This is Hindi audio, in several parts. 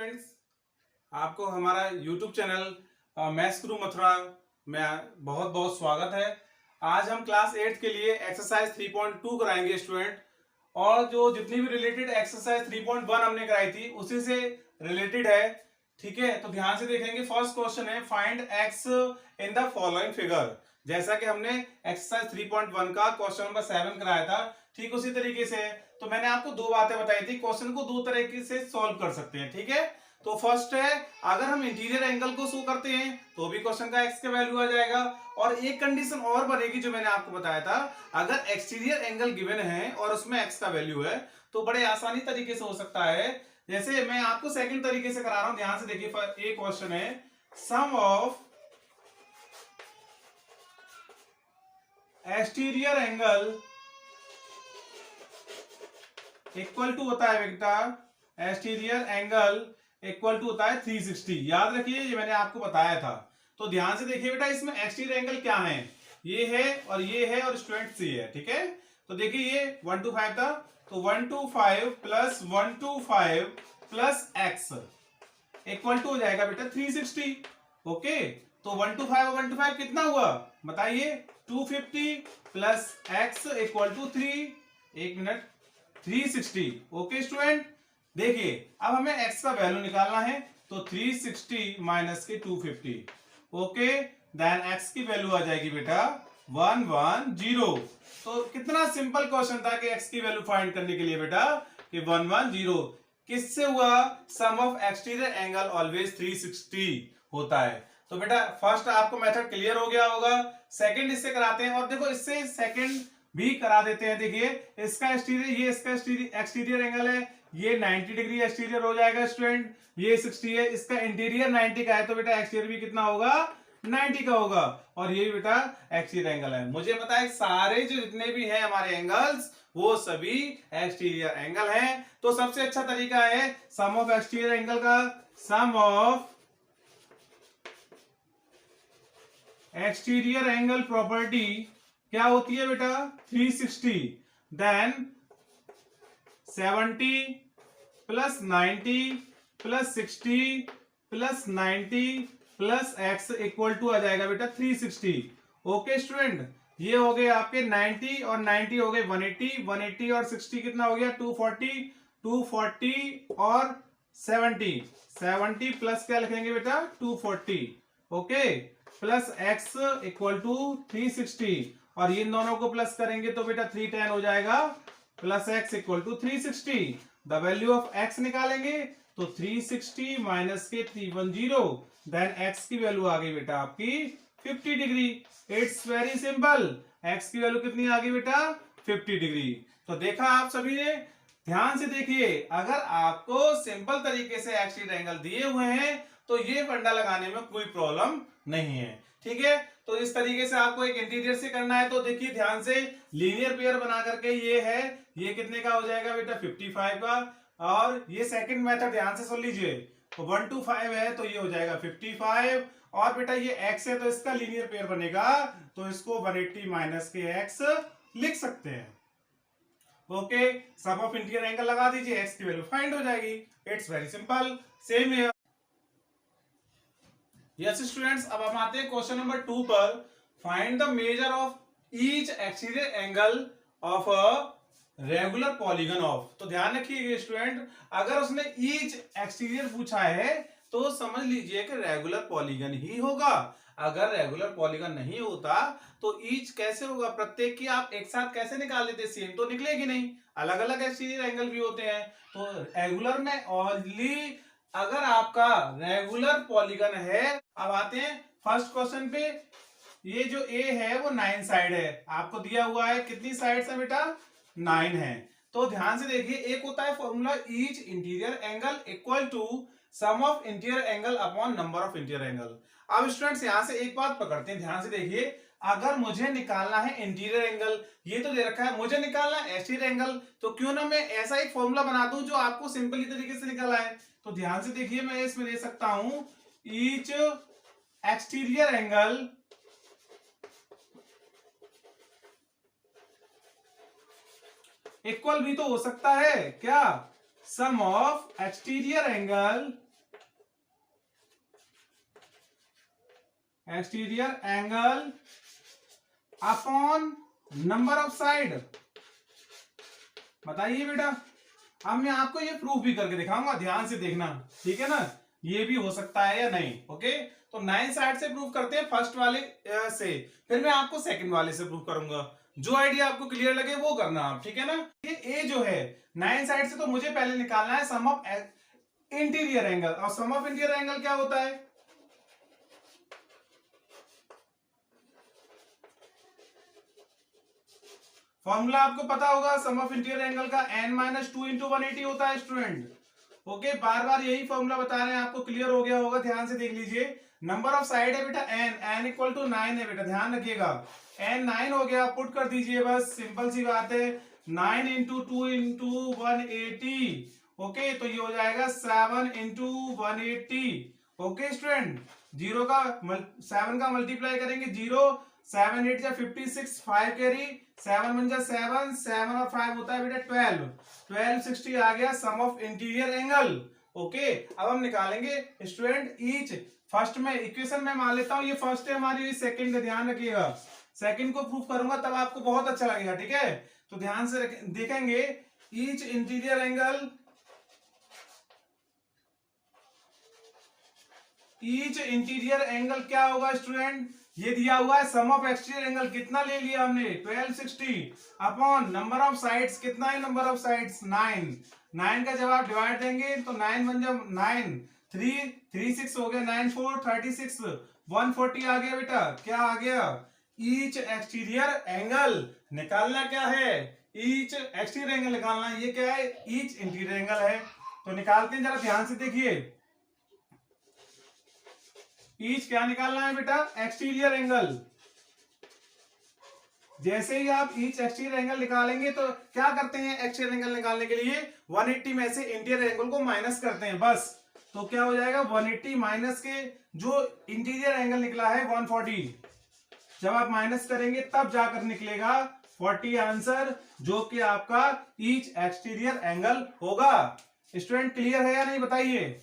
स्टूडेंट्स, आपको हमारा YouTube चैनल मैथ्स गुरु मथुरा में बहुत बहुत स्वागत है। आज हम क्लास 8 के लिए एक्सरसाइज 3.2 कराएंगे स्टूडेंट। और जो जितनी भी रिलेटेड एक्सरसाइज 3.1 हमने कराई थी उसी से रिलेटेड है। ठीक है, तो ध्यान से देखेंगे। फर्स्ट क्वेश्चन है find x in the following figure. जैसा कि हमने एक्सरसाइज 3.1 का क्वेश्चन नंबर 7 कराया था, ठीक उसी तरीके से तो मैंने आपको दो बातें बताई थी। क्वेश्चन को दो तरीके से सॉल्व कर सकते हैं। ठीक है, तो फर्स्ट है, अगर हम इंटीरियर एंगल को शो करते हैं तो भी क्वेश्चन का एक्स का वैल्यू आ जाएगा। और एक कंडीशन और बनेगी जो मैंने आपको बताया था, अगर एक्सटीरियर एंगल गिवन है और उसमें एक्स का वैल्यू है तो बड़े आसानी तरीके से हो सकता है। जैसे मैं आपको सेकंड तरीके से करा रहा हूं, ध्यान से देखिए। एक क्वेश्चन है, sum of exterior angle equal to होता है बेटा, एक्सटीरियर एंगल इक्वल टू होता है 360। याद रखिए, ये मैंने आपको बताया था। तो ध्यान से देखिए बेटा, इसमें एक्सटीरियर एंगल क्या है, ये है और ये है और स्टूडेंट सी है। ठीक है, तो देखिए ये 125 था, तो 125 plus 125 plus x equal to हो जाएगा बेटा 360। ओके, तो 125 और 125 कितना हुआ बताइए, 250 प्लस एक्स इक्वल टू 3, एक मिनट, 360। ओके स्टूडेंट, देखिए अब हमें x का वैल्यू निकालना है, तो 360 माइनस के 250। ओके, देन x की वैल्यू आ जाएगी बेटा 110। तो कितना सिंपल क्वेश्चन था कि x की वैल्यू फाइंड करने के लिए बेटा कि 110 किससे हुआ, सम ऑफ एक्सटीरियर एंगल ऑलवेज 360 होता है। तो बेटा फर्स्ट आपको मेथड क्लियर हो गया होगा। सेकंड इससे कराते हैं, और देखो इससे सेकंड भी करा देते हैं। देखिए इसका एक्सटीरियर, ये इसका एक्सटीरियर एंगल है, ये 90 डिग्री एक्सटीरियर हो जाएगा स्टूडेंट, ये 60 है, इसका इंटीरियर 90 का है, तो बेटा एक्सटीरियर भी कितना होगा, 90 का होगा। और ये बेटा एक्सटीरियर एंगल है। मुझे पता है सारे जो जितने भी हैं हमारे एंगल्स वो सभी एक्सटीरियर एंगल हैं। तो सबसे अच्छा तरीका है सम ऑफ एक्सटीरियर एंगल का, sum of exterior angle property क्या होती है बेटा, 360। Then 70 plus 90 plus 60 plus 90 plus x equal to आ जाएगा बेटा 360। ओके स्टूडेंट, ये हो गए आपके 90 और 90 हो गए 180, 180 और 60 कितना हो गया 240, 240 और 70, 70 प्लस क्या लिखेंगे बेटा 240। Okay, plus x equal to 360, और इन दोनों को प्लस करेंगे तो बेटा 310 हो जाएगा, plus x equal to 360। The value of x निकालेंगे तो 360 माइनस के 310, देन एक्स की वैल्यू आ गई बेटा आपकी 50 degree. It's very simple, x की वैल्यू कितनी आ गई बेटा 50 डिग्री। तो देखा आप सभी ने, ध्यान से देखिए, अगर आपको सिंपल तरीके से एक्सटीरियर एंगल दिए हुए हैं तो ये फंडा लगाने में कोई प्रॉब्लम नहीं है। ठीक है, तो इस तरीके से आपको एक इंटीरियर से करना है। तो देखिए ध्यान से, लीनियर पेयर बना करके ये है, ये कितने का हो जाएगा बेटा 55 का। और ये सेकंड मेथड ध्यान से सुन लीजिए, तो 125 है तो ये हो जाएगा 55, और बेटा ये x है तो इसका लीनियर पेयर बनेगा, तो इसको 180 माइनस के x लिख सकते हैं। Okay, sum of interior angle लगा दीजिए, x की वैल्यू फाइंड हो जाएगी। इट्स वेरी सिंपल, सेम है। यस स्टूडेंट्स, अब हम आते हैं क्वेश्चन नंबर 2 पर। Find the measure of each exterior angle of a regular polygon of. तो ध्यान रखिए स्टूडेंट, अगर उसने ईच एक्सटीरियर पूछा है तो समझ लीजिए कि रेगुलर पॉलीगन ही होगा। अगर रेगुलर पॉलीगन नहीं होता तो ईच कैसे होगा, प्रत्येक की आप एक साथ कैसे निकाल लेते, सेम तो निकलेगी नहीं, अलग अलग एक्सटीरियर एंगल भी होते हैं। तो रेगुलर में ओनली अगर आपका रेगुलर पॉलीगन है। अब आते हैं फर्स्ट क्वेश्चन पे। ये जो ए है वो 9 साइड है, आपको दिया हुआ है कितनी साइड्स है बेटा 9 है। तो ध्यान से देखिए, एक होता है formula each interior angle equal to sum of interior angle upon number of interior angle. अब स्टूडेंट्स यहां से एक बात पकड़ते हैं, ध्यान से देखिए, अगर मुझे निकालना है इंटीरियर एंगल, ये तो दे रखा है, मुझे निकालना है एक्सटीरियर एंगल, तो क्यों ना मैं ऐसा एक फॉर्मूला बना दूं जो आपको सिंपली तरीके से निकल आए। तो ध्यान से देखिए, मैं इसमें दे सकता हूं ईच एक्सटीरियर एंगल इक्वल भी तो हो सकता है क्या, sum of exterior angle exterior angle upon number of side. बताइए बेटा, अब मैं आपको ये प्रूफ भी करके दिखाऊंगा, ध्यान से देखना, ठीक है ना, ये भी हो सकता है या नहीं। ओके, तो 9 साइड से प्रूफ करते हैं फर्स्ट वाले से, फिर मैं आपको सेकंड वाले से प्रूफ करूंगा। जो आइडिया आपको क्लियर लगे वो करना आप, ठीक है ना। ये ए जो है 9 साइड से, तो मुझे पहले निकालना है सम ऑफ इंटीरियर एंगल, और सम ऑफ इंटीरियर एंगल क्या होता है? फॉर्मूला आपको पता होगा सम ऑफ इंटीरियर एंगल का, n-2 इंटू 180 होता है स्टूडेंट। ओके, बार बार यही फॉर्मूला बता रहे हैं आपको, क्लियर हो गया होगा, ध्यान से देख लीजिए। नंबर ऑफ साइड है बेटा n इक्वल टू 9 है बेटा, ध्यान रखिएगा। n 9 हो गया, पुट कर दीजिए, बस सिंपल सी बात है। 9 इंटू 2 इंटू 180। ओके, तो ये हो जाएगा 7 इंटू 180। ओके स्टूडेंट, 7 का मल्टीप्लाई करेंगे 0, 7 8 जा 56, 5 कैरी, 7 1 जा 7, 7 और 5 होता है बेटा 12, 1260 आ गया सम ऑफ इंटीरियर एंगल। ओके, अब हम निकालेंगे स्टूडेंट ईच, फर्स्ट में इक्वेशन में मान लेता हूं, ये फर्स्ट है हमारी, सेकंड का ध्यान रखिएगा, सेकंड को प्रूफ करूंगा तब आपको बहुत अच्छा लगेगा, ठीक है। तो ध्यान से देखेंगे, each interior angle, each interior angle क्या होगा स्टूडेंट? ये दिया हुआ है सम ऑफ एक्सटीरियर एंगल, कितना ले लिया हमने 1260 अपॉन नंबर ऑफ साइड्स, कितना है नंबर ऑफ साइड्स 9, 9 का जब आप डिवाइड देंगे तो 9 बन जाए 9, 3 3 6 हो गया, 9 4 36, 140 आ गया बेटा, क्या आ गया? ईच एक्सटीरियर एंगल निकालना क्या है? ईच एक्सटीरियर एंगल निकालना, ये क्या है? ईच इंटीरियर एंगल है। तो निकालते हैं, जरा ध्यान से देखिए, ईच क्या निकालना है बेटा? Exterior angle. जैसे ही आप ईच एक्सटीरियर एंगल निकालेंगे तो क्या करते हैं, एक्सटीरियर एंगल निकालने के लिए 180 में से इंटीरियर एंगल को माइनस करते हैं बस। तो क्या हो जाएगा 180 माइनस के जो इंटीरियर एंगल निकला है 140, जब आप माइनस करेंगे तब जाकर निकलेगा 40 आंसर, जो कि आपका ईच एक्सटीरियर एंगल होगा। स्टूडेंट क्लियर है या नहीं बताइए?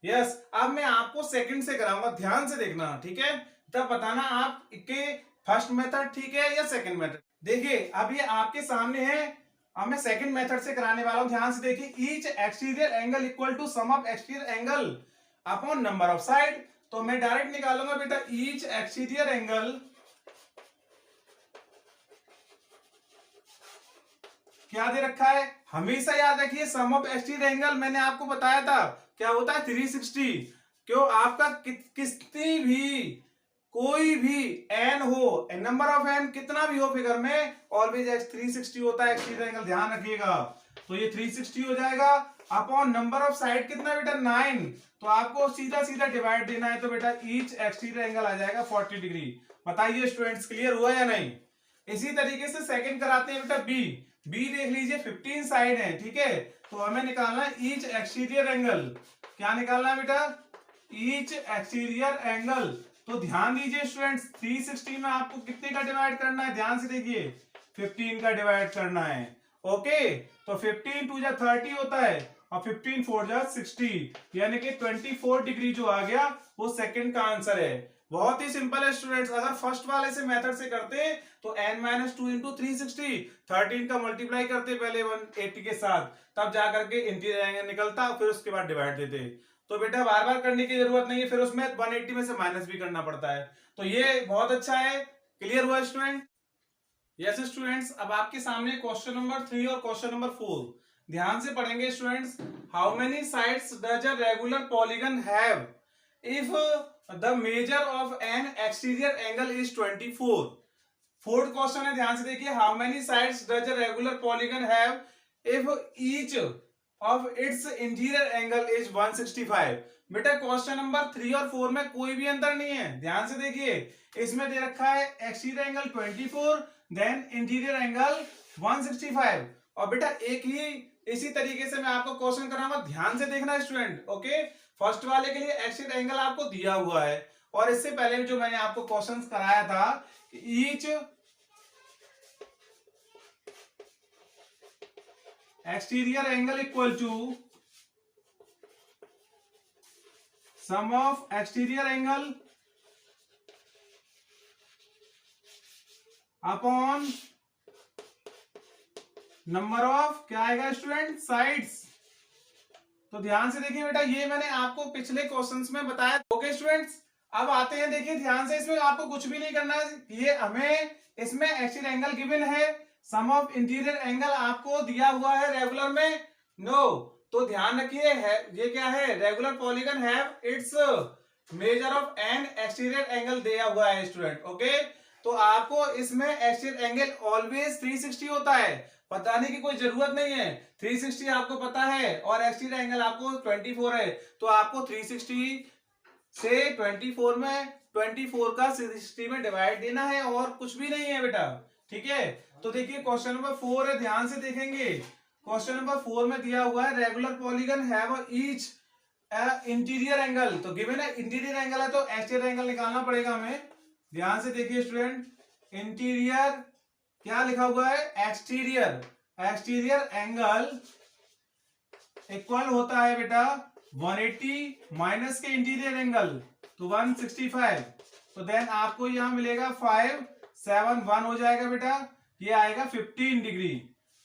यस, अब मैं आपको सेकंड से कराऊंगा, ध्यान से देखना, ठीक है, तब बताना आप के फर्स्ट मेथड ठीक है या सेकंड मेथड। देखिए अब ये आपके सामने है, अब मैं सेकंड मेथड से कराने वाला हूं, ध्यान से देखिए। Each exterior angle equal to sum of exterior angle upon number of side. तो मैं डायरेक्ट निकालूंगा बेटा ईच एक्सटीरियर एंगल, क्या दे रखा है, हमेशा याद रखिए सम ऑफ एक्सटीरियर एंगल, मैंने आपको बताया था क्या होता है 360। क्यों? आपका कितनी भी कोई भी एन हो, नंबर ऑफ एन कितना भी हो फिगर में, ऑलवेज 360 होता है एक्सटीरियर एंगल, ध्यान रखिएगा। तो ये 360 हो जाएगा अपॉन नंबर ऑफ साइड कितना बेटा 9, तो आपको सीधा सीधा डिवाइड देना है, तो बेटा ईच एक्सटीरियर एंगल आ जाएगा 40 डिग्री। बताइए स्टूडेंट्स क्लियर हुआ या नहीं? इसी तरीके से सेकंड कराते हैं बेटा बी। बी देख लीजिए 15 साइड है, ठीक है, तो हमें निकालना है ईच एक्सटीरियर एंगल। क्या निकालना है बेटा? Each exterior angle. तो ध्यान दीजिए स्टूडेंट्स, 360 में आपको कितने का डिवाइड करना है, ध्यान से देखिए, 15 का डिवाइड करना है। ओके, तो 15 2 जा 30 होता है, और 15 4 जा 60, यानी कि 24 डिग्री जो आ गया वो सेकंड का आंसर है। बहुत ही सिंपल है स्टूडेंट्स, अगर फर्स्ट वाले से मेथड से करते तो n-2 इंटू 360, 13 का मल्टीप्लाई करते पहले 180 के साथ, तब जाकर के इंटीरियर एंगल निकलता, फिर उसके बाद डिवाइड देते। तो बेटा बार बार करने की जरूरत नहीं है, फिर उसमें 180 में से माइनस भी करना पड़ता है। तो ये बहुत अच्छा है। क्लियर हुआ स्टूडेंट? यस स्टूडेंट्स, अब आपके सामने क्वेश्चन नंबर 3 और क्वेश्चन नंबर 4 ध्यान से पढ़ेंगे students. How many sides does a regular polygon have if the measure of N exterior angle is 24? Fourth question है, ध्यान से देखिए, how many sides does a regular polygon have if each of its interior angle is 165? बेटा क्वेश्चन नंबर 3 और 4 में कोई भी अंतर नहीं है, ध्यान से देखिए। इसमें दे रखा है exterior angle 24, then interior angle 165, और बेटा एक ही इसी तरीके से मैं आपको क्वेश्चन कराऊंगा, ध्यान से देखना स्टूडेंट। ओके, फर्स्ट वाले के लिए एक्सटीरियर एंगल आपको दिया हुआ है, और इससे पहले जो मैंने आपको क्वेश्चन कराया था, each exterior angle equal to sum of exterior angle upon number of क्या आएगा स्टूडेंट साइड्स। तो ध्यान से देखिए बेटा, ये मैंने आपको पिछले क्वेश्चंस में बताया। ओके स्टूडेंट्स, अब आते हैं, देखिए ध्यान से, इसमें आपको कुछ भी नहीं करना है। ये हमें इसमें एक्सियल एंगल गिवन है, सम ऑफ इंटीरियर एंगल आपको दिया हुआ है रेगुलर में नो। तो ध्यान रखिए है ये क्या है, regular polygon have it's measure of N exterior angle दिया हुआ है स्टूडेंट। ओके, तो आपको इसमें एक्सटीरियर एंगल ऑलवेज 360 होता है, बताने की कोई जरूरत नहीं है। 360 आपको पता है और एक्सटीरियर एंगल आपको 24 है, तो आपको 360 से 24 में 24 का 60 में डिवाइड देना है और कुछ भी नहीं है बेटा। ठीक है, तो देखिए क्वेश्चन नंबर 4 है, ध्यान से देखेंगे। क्वेश्चन नंबर 4 में दिया हुआ है regular polygon have each interior angle. तो गिवन है इंटीरियर एंगल है, तो एक्सटीरियर एंगल निकालना पड़ेगा हमें। ध्यान से देखिए स्टूडेंट, इंटीरियर क्या लिखा हुआ है, एक्सटीरियर। एक्सटीरियर एंगल इक्वल होता है बेटा 180 माइनस के इंटीरियर एंगल, तो 165। तो देन आपको यहां मिलेगा 571 हो जाएगा बेटा, ये आएगा 15 डिग्री।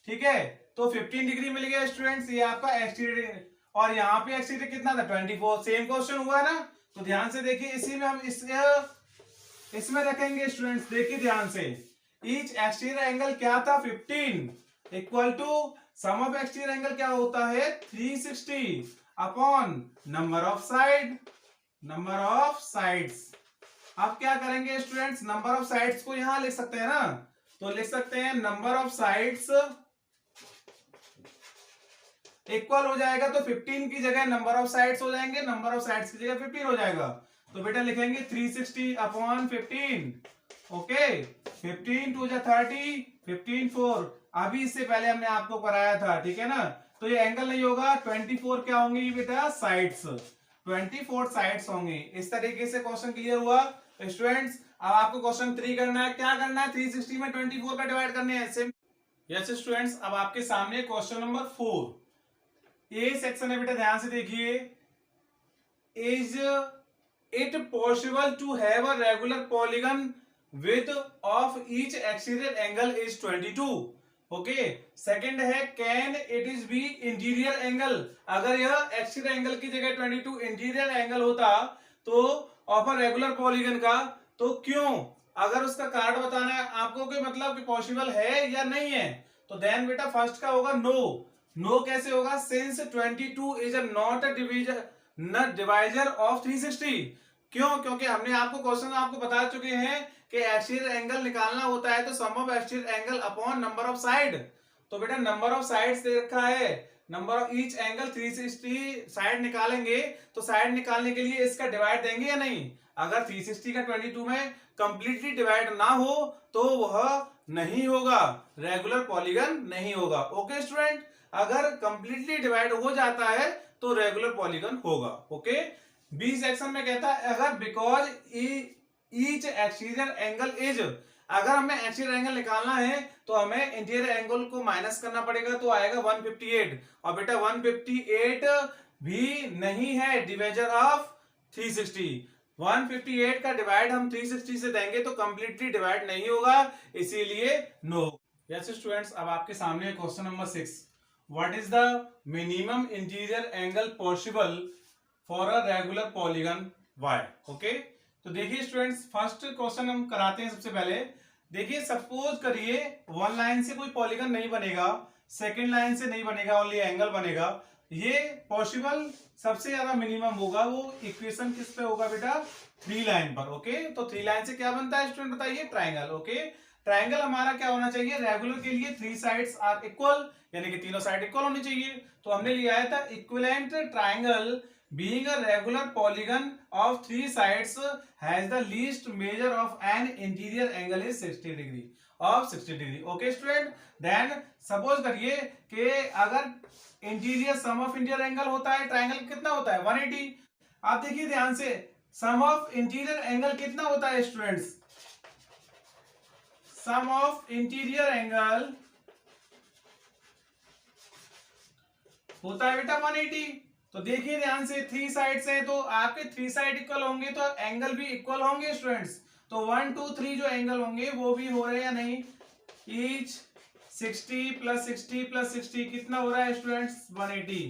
ठीक है, तो 15 डिग्री मिल गया स्टूडेंट्स, ये आपका एक्सटीरियर। और यहाँ पे एक्सटीरियर कितना था 24, सेम क्वेश्चन हुआ ना। तो ध्यान से देखिए, इसी में हम इसमें रखेंगे स्टूडेंट्स, देखिए ध्यान से। ईच एक्सटीरियर एंगल क्या था 15 equal to sum of exterior angle क्या होता है 360 upon number of side, number of sides. अब क्या करेंगे स्टूडेंट्स, नंबर ऑफ साइड्स को यहां लिख सकते हैं ना, तो लिख सकते हैं नंबर ऑफ साइड्स इक्वल हो जाएगा, तो 15 की जगह नंबर ऑफ साइड्स हो जाएंगे, नंबर ऑफ साइड्स की जगह 15 हो जाएगा। तो बेटा लिखेंगे 360 अपॉन 15। ओके, 15 टू जा 30, 15 4। अभी इससे पहले हमने आपको कराया था, ठीक है ना। तो ये एंगल नहीं होगा, 24 क्या होंगे ये बेटा साइड्स, 24 साइड्स होंगे। इस तरीके से क्वेश्चन क्लियर हुआ स्टूडेंट्स। अब आपको क्वेश्चन 3 करना है, क्या करना है 360 में 24 का डिवाइड करने हैं सेम। यस स्टूडेंट्स, अब आपके सामने क्वेश्चन नंबर 4 ए सेक्शन है बेटा, ध्यान से देखिए। Is it possible to have a regular polygon with of each exterior angle is 22। Okay, second है can it is be interior angle. अगर यह एक्सटीरियर एंगल की जगह 22 इंटीरियर एंगल होता तो ऑफ अ रेगुलर पॉलीगन का, तो क्यों, अगर उसका कारण बताना है आपको कि मतलब कि पॉसिबल है या नहीं है, तो देन बेटा फर्स्ट का होगा नो। नो कैसे होगा, since 22 is a not a divisor not divisor of 360। क्यों, क्योंकि हमने आपको क्वेश्चन आपको बता चुके हैं कि एक्सटीरियर एंगल निकालना होता है तो sum of exterior angle upon number of side. तो बेटा नंबर ऑफ साइड्स दे रखा है, number of each angle 360 side निकालेंगे, तो साइड निकालने के लिए इसका डिवाइड देंगे या नहीं। अगर 360 का 22 में कंप्लीटली डिवाइड ना हो तो वह नहीं होगा, रेगुलर पॉलीगन नहीं होगा। ओके स्टूडेंट, अगर कंप्लीटली डिवाइड हो जाता है तो रेगुलर पॉलीगन होगा। ओके, बी सेक्शन में कहता है अगर because each exterior angle is, अगर हमें एक्सटीरियर एंगल निकालना है तो हमें इंटीरियर एंगल को माइनस करना पड़ेगा, तो आएगा 158। और बेटा 158 भी नहीं है डिवाइजर ऑफ 360। 158 का डिवाइड हम 360 से देंगे तो कंप्लीटली डिवाइड नहीं होगा, इसीलिए नो। यस स्टूडेंट्स, अब आपके सामने question number 6, what is the minimum interior angle possible for a regular polygon why. Okay, तो देखिए स्टूडेंट्स, फर्स्ट क्वेश्चन हम कराते हैं। सबसे पहले देखिए, सपोज करिए वन लाइन से कोई पॉलीगन नहीं बनेगा, सेकंड लाइन से नहीं बनेगा, ओनली एंगल बनेगा। ये पॉसिबल सबसे ज्यादा मिनिमम होगा, वो इक्वेशन किस पे होगा बेटा, 3 लाइन पर। ओके, तो 3 लाइन से क्या बनता है स्टूडेंट बताइए, ट्राइंगल। ओके, ट्राइंगल हमारा क्या होना चाहिए, रेगुलर के लिए 3 साइड्स आर इक्वल, यानी कि तीनों साइड इक्वल होनी चाहिए। तो हमने लिया था equivalent triangle being a regular polygon of 3 sides has the least measure of an interior angle is 60 degree of 60 degree. Okay student, then suppose करिए कि अगर interior sum of interior angle होता है ट्राइंगल कितना होता है 180। आप देखिए ध्यान से, सम ऑफ इंटीरियर एंगल कितना होता है students, sum of interior angle होता है बेटा 180। तो देखिए ध्यान से, 3 साइड्स हैं तो आपके 3 साइड इक्वल होंगे तो एंगल भी इक्वल होंगे स्टूडेंट्स। तो 1 2 3 जो एंगल होंगे वो भी हो रहे हैं या नहीं, ईच 60 प्लस 60 प्लस 60 कितना हो रहा है स्टूडेंट्स 180।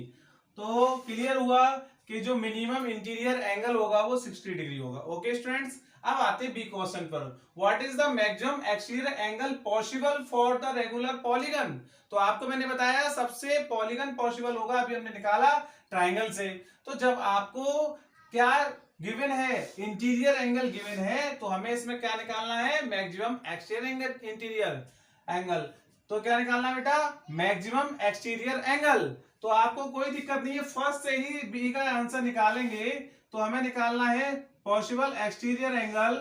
तो क्लियर हुआ कि जो मिनिमम इंटीरियर एंगल होगा वो 60 डिग्री होगा। ओके स्टूडेंट्स, अब आते हैं बी क्वेश्चन पर। What is the maximum exterior angle possible for the regular polygon. तो आपको मैंने बताया सबसे पॉलीगन पॉसिबल होगा, अभी हमने निकाला ट्राइंगल से। तो जब आपको क्या गिवन है, इंटीरियर एंगल गिवन है, तो हमें इसमें क्या निकालना है, मैक्सिमम एक्सटीरियर इंटीरियर एंगल। तो क्या निकालना है बेटा, मैक्सिमम एक्सटीरियर एंगल। तो आपको कोई दिक्कत नहीं है, फर्स्ट से ही बी का आंसर निकालेंगे। तो हमें निकालना है possible exterior angle.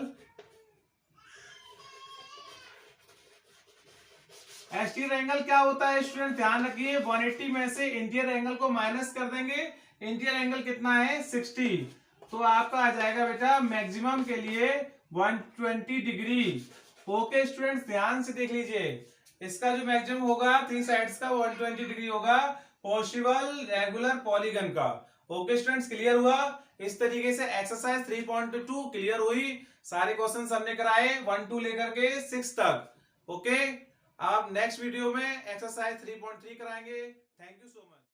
Exterior angle क्या होता है स्टूडेंट, ध्यान रखिए 180 में से इंटीरियर एंगल को माइनस कर देंगे। इंटीरियर एंगल कितना है 60, तो आपका आ जाएगा बेटा मैक्सिमम के लिए 120 डिग्री। ओके स्टूडेंट्स, ध्यान से देख लीजिए, इसका जो मैक्सिमम होगा 3 साइड्स का 120 डिग्री होगा पॉसिबल रेगुलर पॉलीगन का। ओके स्टूडेंट्स, क्लियर हुआ। इस तरीके से एक्सरसाइज 3.2 क्लियर हुई। सारे क्वेश्चन हमने कराए 1 2 लेकर के 6 तक। ओके, आप नेक्स्ट वीडियो में एक्सरसाइज 3.3 कराएंगे। Thank you so much.